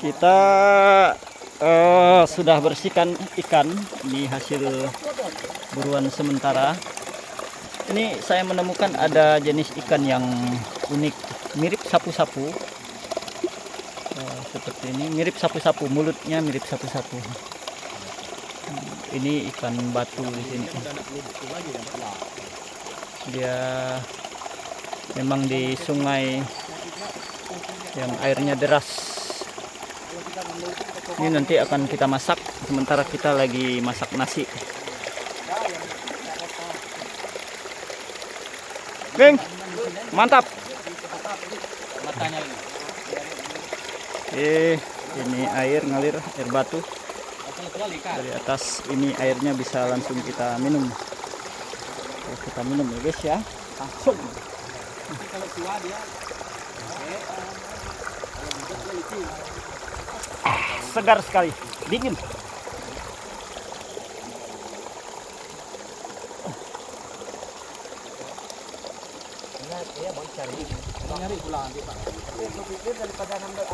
Kita sudah bersihkan ikan. Ini hasil buruan sementara. Ini saya menemukan ada jenis ikan yang unik, mirip sapu-sapu. Seperti ini, mirip sapu-sapu, mulutnya mirip sapu-sapu. Ini ikan batu di sini. Dia memang di sungai yang airnya deras. Ini nanti akan kita masak, sementara kita lagi masak nasi. Bing, mantap. Ini air ngalir, air batu dari atas. Ini airnya bisa langsung kita minum. Kita minum ya guys ya, langsung. Segar sekali, dingin. Iya, bang cari pulang daripada nambah